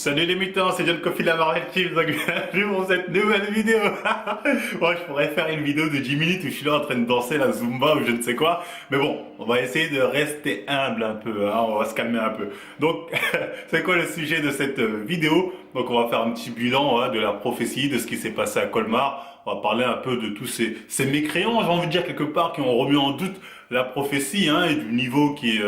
Salut les mutants, c'est John Coffey de la Marvel Team, donc bienvenue pour cette nouvelle vidéo. Bon, je pourrais faire une vidéo de 10 minutes où je suis là en train de danser la Zumba ou je ne sais quoi, mais bon, on va essayer de rester humble un peu, hein, on va se calmer un peu. Donc, c'est quoi le sujet de cette vidéo? Donc, on va faire un petit bilan de la prophétie, de ce qui s'est passé à Colmar. On va parler un peu de tous ces mécréants, j'ai envie de dire quelque part, qui ont remis en doute la prophétie hein, et du niveau qui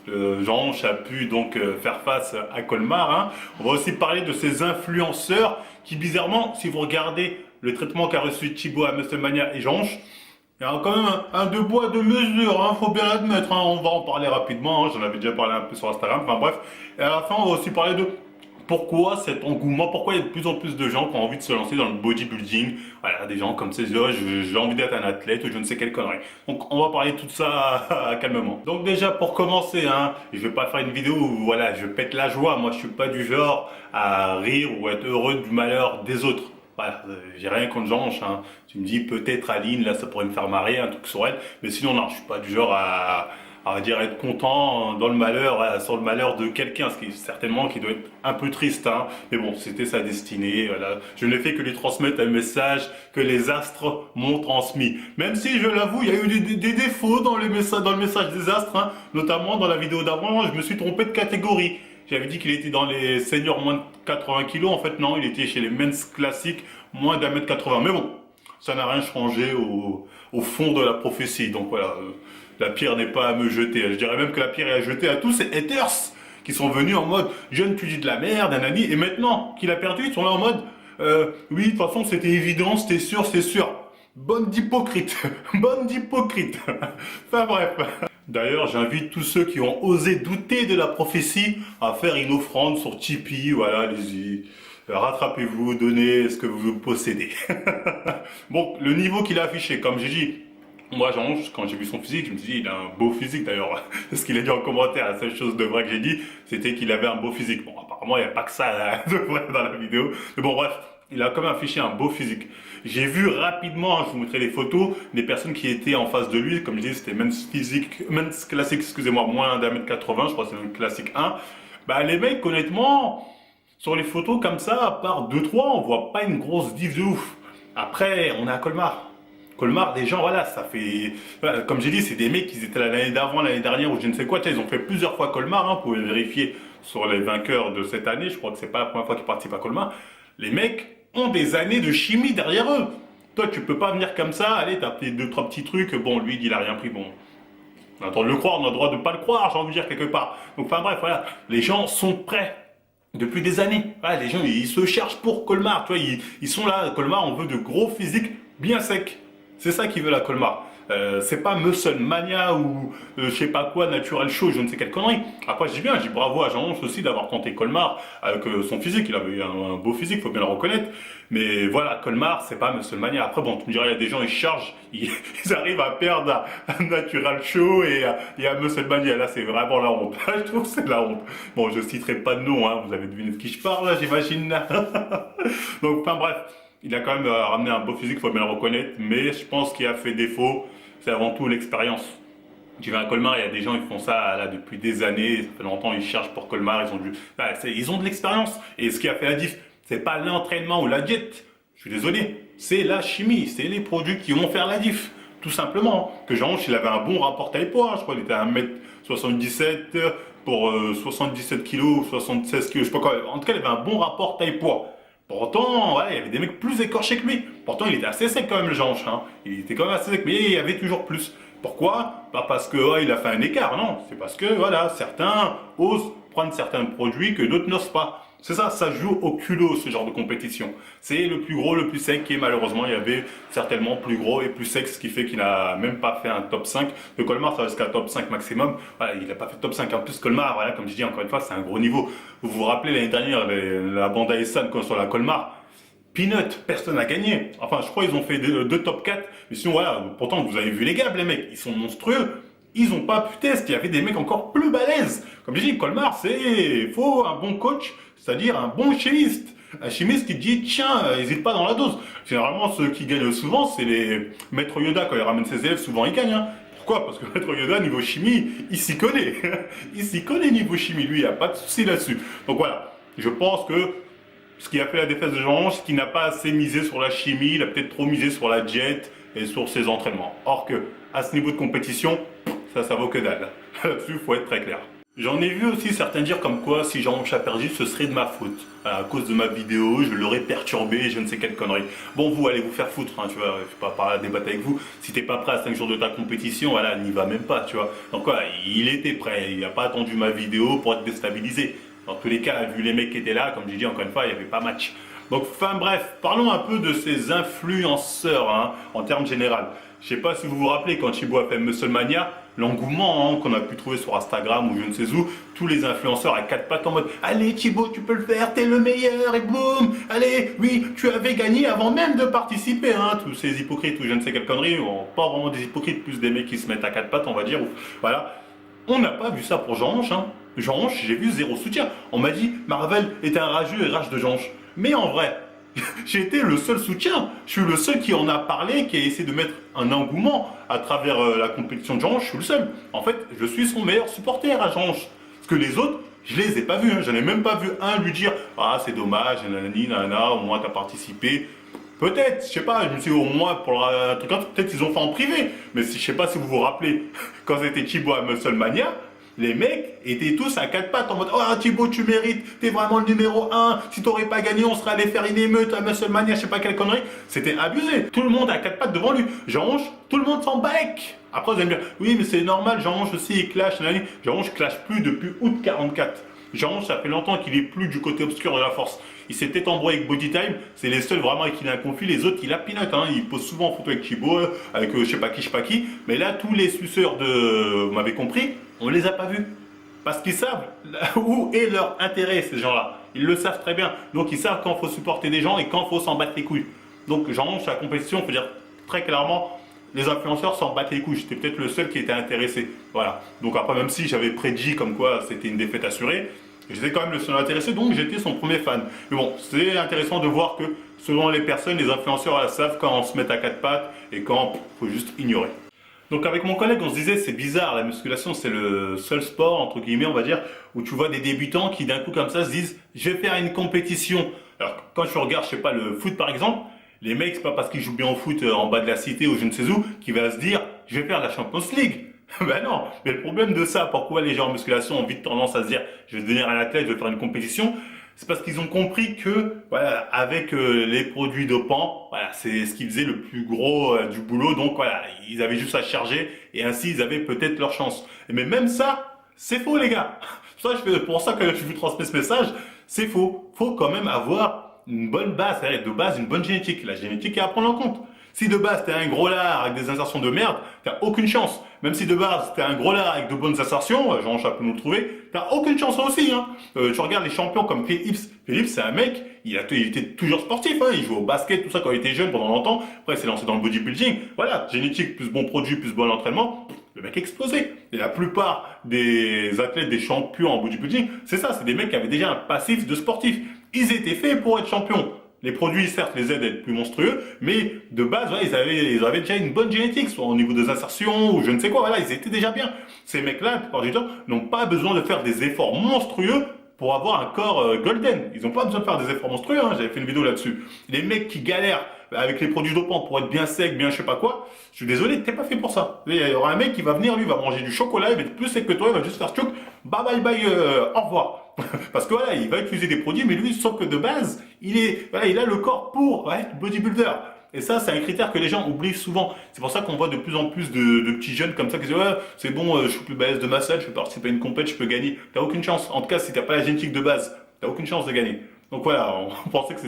Jean-Anche a pu donc faire face à Colmar. Hein. On va aussi parler de ces influenceurs qui bizarrement, si vous regardez le traitement qu'a reçu Thibaut à Musclemania et Jean-Anche, il y a quand même un de bois de mesure, hein, faut bien l'admettre, hein. On va en parler rapidement, hein. J'en avais déjà parlé un peu sur Instagram, enfin bref. Et à la fin, on va aussi parler de pourquoi cet engouement, pourquoi il y a de plus en plus de gens qui ont envie de se lancer dans le bodybuilding. Voilà, des gens comme ces j'ai envie d'être un athlète ou je ne sais quelle connerie. Donc on va parler de tout ça calmement. Donc déjà pour commencer, hein, je vais pas faire une vidéo où voilà, je pète la joie. Moi je suis pas du genre à rire ou être heureux du malheur des autres. Voilà, j'ai rien contre Jean-Anche, hein. Tu me dis peut-être Aline, là ça pourrait me faire marrer, un truc sur elle. Mais sinon non, je suis pas du genre à dire être content dans le malheur, sur le malheur de quelqu'un, ce qui est certainement qui doit être un peu triste, hein. Mais bon, c'était sa destinée, voilà. Je n'ai fait que lui transmettre un message que les astres m'ont transmis. Même si, je l'avoue, il y a eu des défauts dans le message des astres, hein. Notamment dans la vidéo d'avant, je me suis trompé de catégorie. J'avais dit qu'il était dans les seniors moins de 80 kilos, en fait non, il était chez les men's classiques, moins d'1m80. Mais bon, ça n'a rien changé au fond de la prophétie, donc voilà. La pierre n'est pas à me jeter. Je dirais même que la pierre est à jeter à tous ces haters qui sont venus en mode jeune tu dis de la merde, nanani, et maintenant qu'il a perdu, ils sont là en mode oui, de toute façon c'était évident, c'était sûr, c'est sûr. Bonne d'hypocrite, bonne d'hypocrite. Enfin bref. D'ailleurs, j'invite tous ceux qui ont osé douter de la prophétie à faire une offrande sur Tipeee. Voilà, allez-y. Rattrapez-vous, donnez ce que vous possédez. Bon, le niveau qu'il a affiché, comme j'ai dit, moi, Jean-Anche, quand j'ai vu son physique, je me suis dit, il a un beau physique d'ailleurs. Ce qu'il a dit en commentaire, la seule chose de vrai que j'ai dit, c'était qu'il avait un beau physique. Bon, apparemment, il n'y a pas que ça de vrai dans la vidéo. Mais bon, bref, il a quand même affiché un beau physique. J'ai vu rapidement, hein, je vous montrerai les photos, des personnes qui étaient en face de lui. Comme je disais, c'était men's classique, excusez-moi, moins d'1m80, je crois que c'est le classique 1. Bah, les mecs, honnêtement, sur les photos comme ça, à part 2-3, on voit pas une grosse diff de ouf. Après, on est à Colmar. Colmar, des gens, voilà, ça fait... Voilà, comme j'ai dit, c'est des mecs qui étaient là l'année d'avant, l'année dernière, ou je ne sais quoi. Ils ont fait plusieurs fois Colmar, hein, vous pouvez vérifier sur les vainqueurs de cette année. Je crois que c'est pas la première fois qu'ils participent à Colmar. Les mecs ont des années de chimie derrière eux. Toi, tu peux pas venir comme ça, allez, t'as fait 2-3 petits trucs. Bon, lui, il a rien pris, bon... On a le droit de le croire, on a le droit de pas le croire, j'ai envie de dire quelque part. Donc, enfin bref, voilà, les gens sont prêts. Depuis des années. Voilà, les gens, ils se cherchent pour Colmar. Tu vois, ils sont là. Colmar, on veut de gros physiques bien secs. C'est ça qu'ils veulent à Colmar. C'est pas Muscle Mania ou je sais pas quoi, Natural Show, je ne sais quelle connerie. Après, je dis bien, je dis bravo à Jean-Anche aussi d'avoir tenté Colmar avec son physique. Il avait eu un beau physique, faut bien le reconnaître. Mais voilà, Colmar, c'est pas Muscle Mania. Après, bon, tu me diras, il y a des gens, ils chargent, ils arrivent à perdre à Natural Show et à Muscle Mania. Là, c'est vraiment la honte. Je trouve que c'est de la honte. Bon, je citerai pas de nom, hein. Vous avez deviné de qui je parle, là, j'imagine. Donc, enfin bref. Il a quand même ramené un beau physique, il faut bien le reconnaître, mais je pense qu'il a fait défaut, c'est avant tout l'expérience. Tu vas à Colmar, il y a des gens qui font ça là depuis des années, ça fait longtemps ils cherchent pour Colmar, ils ont de l'expérience. Et ce qui a fait la diff, c'est pas l'entraînement ou la diète, je suis désolé, c'est la chimie, c'est les produits qui vont faire la diff. Tout simplement, que Jean-Anche, il avait un bon rapport taille-poids, je crois qu'il était à 1m77 pour 77 kg, 76 kg, je sais pas quoi. En tout cas, il avait un bon rapport taille-poids. Pourtant, ouais, il y avait des mecs plus écorchés que lui. Pourtant, il était assez sec quand même, le Jean-Anche, hein. Il était quand même assez sec, mais il y avait toujours plus. Pourquoi? Pas parce que il a fait un écart, non. C'est parce que, voilà, certains osent prendre certains produits que d'autres n'osent pas. C'est ça, ça joue au culot, ce genre de compétition. C'est le plus gros, le plus sec, et malheureusement, il y avait certainement plus gros et plus sec, ce qui fait qu'il n'a même pas fait un top 5. Le Colmar, ça reste qu'un top 5 maximum. Voilà, il n'a pas fait top 5. En plus, Colmar, voilà, comme je dis encore une fois, c'est un gros niveau. Vous vous rappelez l'année dernière, la bande Aesan, sur la Colmar, Peanut, personne n'a gagné. Enfin, je crois qu'ils ont fait deux top 4. Mais sinon, voilà, pourtant, vous avez vu les gables, les mecs, ils sont monstrueux. Ils n'ont pas pu tester. Il y avait des mecs encore plus balèzes. Comme je dis, Colmar, faut un bon coach, c'est-à-dire un bon chimiste. Un chimiste qui dit, tiens, n'hésite pas dans la dose. Généralement, ceux qui gagnent souvent, c'est les maîtres Yoda. Quand ils ramènent ses élèves, souvent ils gagnent. Hein. Pourquoi? Parce que maître Yoda, niveau chimie, il s'y connaît. Il s'y connaît niveau chimie. Lui, il n'y a pas de souci là-dessus. Donc voilà. Je pense que ce qui a fait la défaite de Jean-Ange, c'est qu'il n'a pas assez misé sur la chimie, il a peut-être trop misé sur la diète et sur ses entraînements. Or que, à ce niveau de compétition, ça vaut que dalle. Là-dessus, il faut être très clair. J'en ai vu aussi certains dire comme quoi si Jean-Ange a perdu, ce serait de ma faute. À cause de ma vidéo, je l'aurais perturbé, je ne sais quelle connerie. Bon, vous allez vous faire foutre, hein, tu vois, je vais pas parler à débattre avec vous. Si t'es pas prêt à 5 jours de ta compétition, voilà, n'y va même pas, tu vois. Donc voilà, il était prêt, il n'a pas attendu ma vidéo pour être déstabilisé. Dans tous les cas, vu les mecs qui étaient là, comme j'ai dit encore une fois, il n'y avait pas match. Donc, enfin bref, parlons un peu de ces influenceurs, hein, en termes généraux. Je sais pas si vous vous rappelez, quand Thibaut a fait Musclemania, l'engouement hein, qu'on a pu trouver sur Instagram ou je ne sais où, tous les influenceurs à 4 pattes en mode « Allez Thibaut, tu peux le faire, t'es le meilleur » et boum, allez, oui, tu avais gagné avant même de participer. Hein, tous ces hypocrites ou je ne sais quelle connerie, bon, pas vraiment des hypocrites, plus des mecs qui se mettent à 4 pattes, on va dire. Ou, voilà. On n'a pas vu ça pour Jean-Ange. Hein. Jean-Ange, j'ai vu zéro soutien. On m'a dit Marvel était un rageux et rage de Jean-Ange. Mais en vrai, j'ai été le seul soutien. Je suis le seul qui en a parlé, qui a essayé de mettre un engouement à travers la compétition de Jean-Ange. Je suis le seul. En fait, je suis son meilleur supporter à Jean-Ange. Parce que les autres, je les ai pas vus. Hein. Je n'ai même pas vu un lui dire ah c'est dommage, nanani, nanana, au moins t'as participé. Peut-être, je sais pas, je me suis dit, au moins pour un truc, peut-être ils ont fait en privé. Mais si, je sais pas si vous vous rappelez, quand c'était Thibaut à Musclemania, les mecs étaient tous à 4 pattes en mode « Oh Thibaut, tu mérites, t'es vraiment le numéro 1, si t'aurais pas gagné, on serait allé faire une émeute à Musclemania, je sais pas quelle connerie. » C'était abusé, tout le monde à 4 pattes devant lui. Jean-Ange, tout le monde s'en bec. Après vous allez me dire « Oui mais c'est normal, Jean-Ange aussi il clash. » Jean-Ange clash plus depuis août 44. Jean-Ange, ça fait longtemps qu'il est plus du côté obscur de la force. Il s'est peut-être embrouillé avec Bodytime, c'est les seuls vraiment avec qui il a un conflit. Les autres, il a pinote, hein. Il pose souvent en photo avec Thibaut, avec je sais pas qui. Mais là, tous les suceurs de. Vous m'avez compris, on les a pas vus. Parce qu'ils savent où est leur intérêt, ces gens-là. Ils le savent très bien. Donc ils savent quand il faut supporter des gens et quand il faut s'en battre les couilles. Donc Jean-Ange, la compétition, il faut dire très clairement, les influenceurs s'en battent les couilles. J'étais peut-être le seul qui était intéressé. Voilà. Donc après, même si j'avais prédit comme quoi c'était une défaite assurée, j'étais quand même le seul intéressé, donc j'étais son premier fan. Mais bon, c'est intéressant de voir que selon les personnes, les influenceurs elles savent quand on se met à 4 pattes et quand il faut juste ignorer. Donc avec mon collègue, on se disait c'est bizarre, la musculation c'est le seul sport, entre guillemets on va dire, où tu vois des débutants qui d'un coup comme ça se disent je vais faire une compétition. Alors quand je regarde, je sais pas, le foot par exemple, les mecs c'est pas parce qu'ils jouent bien au foot en bas de la cité ou je ne sais où, qu'ils vont se dire je vais faire la Champions League. Ben non, mais le problème de ça, pourquoi les gens en musculation ont vite tendance à se dire je vais devenir un athlète, je vais faire une compétition, c'est parce qu'ils ont compris que voilà, avec les produits dopants, voilà, c'est ce qui faisait le plus gros du boulot. Donc voilà, ils avaient juste à charger et ainsi ils avaient peut-être leur chance. Mais même ça, c'est faux les gars. Pour ça que je vous transmets ce message, c'est faux. Faut quand même avoir une bonne base, c'est-à-dire de base une bonne génétique. La génétique est à prendre en compte. Si de base t'es un gros lard avec des insertions de merde, t'as aucune chance. Même si de base t'es un gros lard avec de bonnes insertions, Jean-Charles peut nous le trouver, t'as aucune chance aussi. Hein. Tu regardes les champions comme Philips. Philips c'est un mec, il était toujours sportif. Hein. Il jouait au basket, tout ça quand il était jeune pendant longtemps. Après il s'est lancé dans le bodybuilding. Voilà, génétique plus bon produit plus bon entraînement. Le mec explosé. Et la plupart des athlètes, des champions en bodybuilding, c'est ça, c'est des mecs qui avaient déjà un passif de sportif. Ils étaient faits pour être champions. Les produits, certes, les aident à être plus monstrueux, mais de base, ouais, ils avaient déjà une bonne génétique, soit au niveau des insertions ou je ne sais quoi. Voilà, ils étaient déjà bien. Ces mecs-là, la plupart du temps, n'ont pas besoin de faire des efforts monstrueux pour avoir un corps golden. Ils n'ont pas besoin de faire des efforts monstrueux. Hein, j'avais fait une vidéo là-dessus. Les mecs qui galèrent avec les produits dopants pour être bien sec, bien je sais pas quoi, je suis désolé, t'es pas fait pour ça. Il y aura un mec qui va venir, lui, va manger du chocolat, il va être plus sec que toi, il va juste faire tchouk, bye bye bye, au revoir. Parce que voilà, il va utiliser des produits, mais lui, sauf que de base, il a le corps pour être bodybuilder. Et ça, c'est un critère que les gens oublient souvent. C'est pour ça qu'on voit de plus en plus de petits jeunes comme ça qui disent ouais, c'est bon, je suis plus balèze de ma salle, je peux participer à une compète, je peux gagner. T'as aucune chance. En tout cas, si t'as pas la génétique de base, t'as aucune chance de gagner. Donc voilà, on pensait que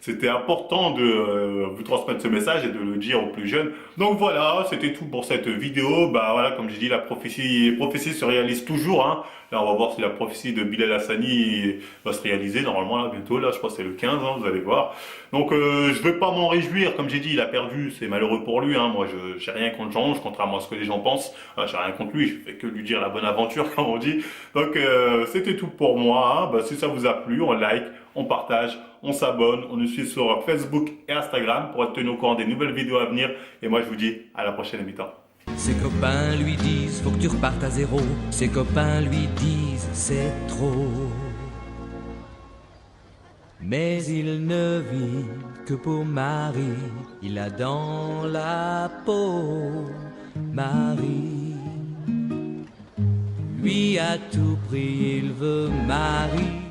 c'était important de vous transmettre ce message et de le dire aux plus jeunes. Donc voilà, c'était tout pour cette vidéo. Bah voilà, comme j'ai dit, les prophéties se réalisent toujours. Hein. Là, on va voir si la prophétie de Bilal Hassani va se réaliser normalement là bientôt. Là, je crois que c'est le 15, hein, vous allez voir. Donc je vais pas m'en réjouir. Comme j'ai dit, il a perdu, c'est malheureux pour lui. Hein. Moi, j'ai rien contre Jean-Ange, contrairement à ce que les gens pensent. J'ai rien contre lui, je fais que lui dire la bonne aventure, comme on dit. Donc c'était tout pour moi. Hein. Bah, si ça vous a plu, on like, on partage, on s'abonne, on nous suit sur Facebook et Instagram pour être tenu au courant des nouvelles vidéos à venir. Et moi, je vous dis à la prochaine mi-temps. Ses copains lui disent faut que tu repartes à zéro. Ses copains lui disent c'est trop. Mais il ne vit que pour Marie, il a dans la peau Marie. Lui à tout prix il veut Marie.